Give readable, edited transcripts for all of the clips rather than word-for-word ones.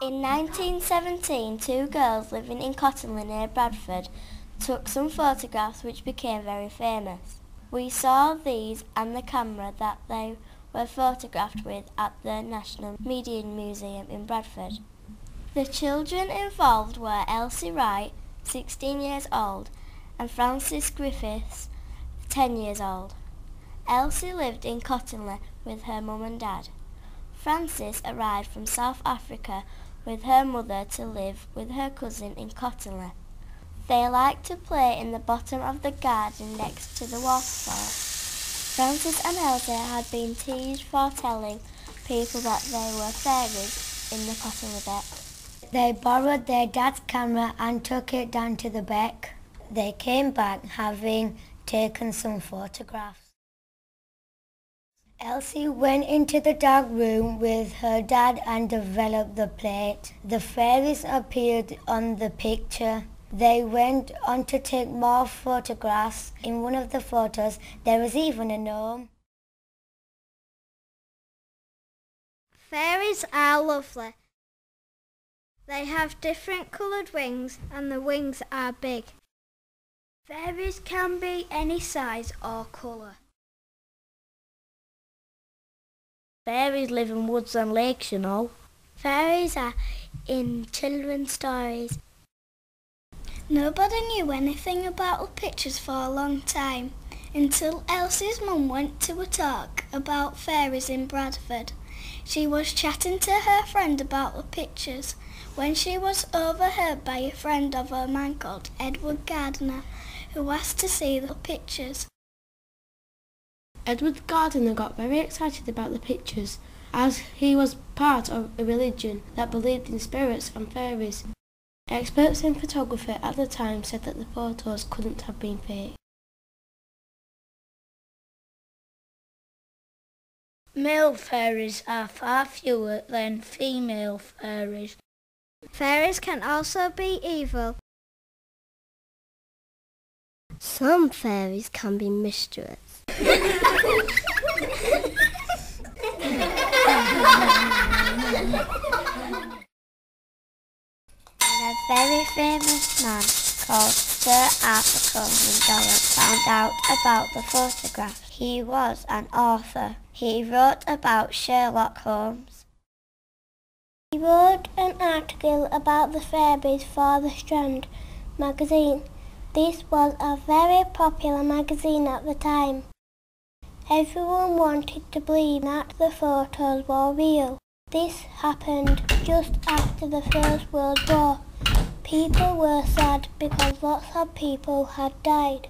In 1917, two girls living in Cottingley near Bradford took some photographs which became very famous. We saw these and the camera that they were photographed with at the National Museum in Bradford. The children involved were Elsie Wright, 16 years old, and Frances Griffiths, 10 years old. Elsie lived in Cottingley with her mum and dad. Frances arrived from South Africa with her mother to live with her cousin in Cottingley. They liked to play in the bottom of the garden next to the waterfall. Frances and Elsie had been teased for telling people that they were fairies in the Cottingley beck. They borrowed their dad's camera and took it down to the beck. They came back having taken some photographs. Elsie went into the dark room with her dad and developed the plate. The fairies appeared on the picture. They went on to take more photographs. In one of the photos, there was even a gnome. Fairies are lovely. They have different coloured wings and the wings are big. Fairies can be any size or colour. Fairies live in woods and lakes, you know. Fairies are in children's stories. Nobody knew anything about the pictures for a long time, until Elsie's mum went to a talk about fairies in Bradford. She was chatting to her friend about the pictures when she was overheard by a friend of her man called Edward Gardner, who asked to see the pictures. Edward Gardner got very excited about the pictures, as he was part of a religion that believed in spirits and fairies. Experts in photography at the time said that the photos couldn't have been fake. Male fairies are far fewer than female fairies. Fairies can also be evil. Some fairies can be mischievous. And a very famous man called Sir Arthur Conan Doyle found out about the photograph. He was an author. He wrote about Sherlock Holmes. He wrote an article about the fairies for the Strand magazine. This was a very popular magazine at the time. Everyone wanted to believe that the photos were real. This happened just after the First World War. People were sad because lots of people had died,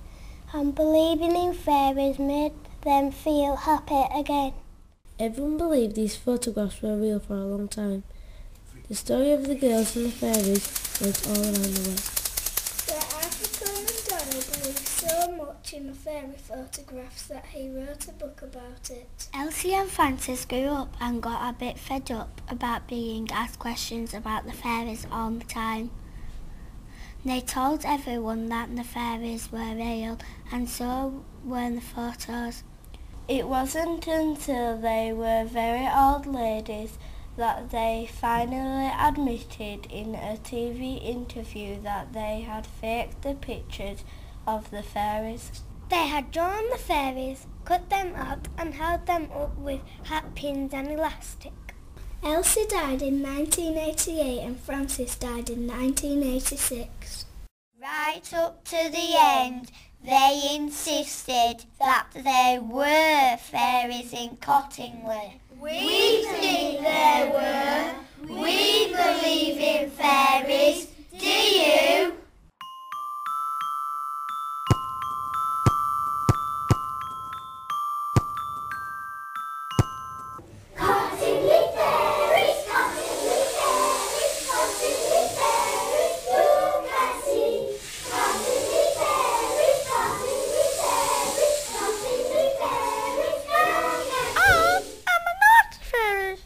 and believing in fairies made them feel happy again. Everyone believed these photographs were real for a long time. The story of the girls and the fairies went all around the world. Sir Arthur Conan Doyle believed so much in the fairy photographs that he wrote a book about it. Elsie and Frances grew up and got a bit fed up about being asked questions about the fairies all the time. They told everyone that the fairies were real, and so were the photos. It wasn't until they were very old ladies that they finally admitted in a TV interview that they had faked the pictures of the fairies. They had drawn the fairies, cut them out and held them up with hat pins and elastic. Elsie died in 1988 and Frances died in 1986. Right up to the end, they insisted that there were fairies in Cottingley. We think there were. We believe in fairies. Do you? Cottingley Fairies, Cottingley Fairies, Cottingley Fairies, look and see. Cottingley Fairies, Cottingley Fairies, Cottingley Fairies, look and see. I'm a naughty fairy.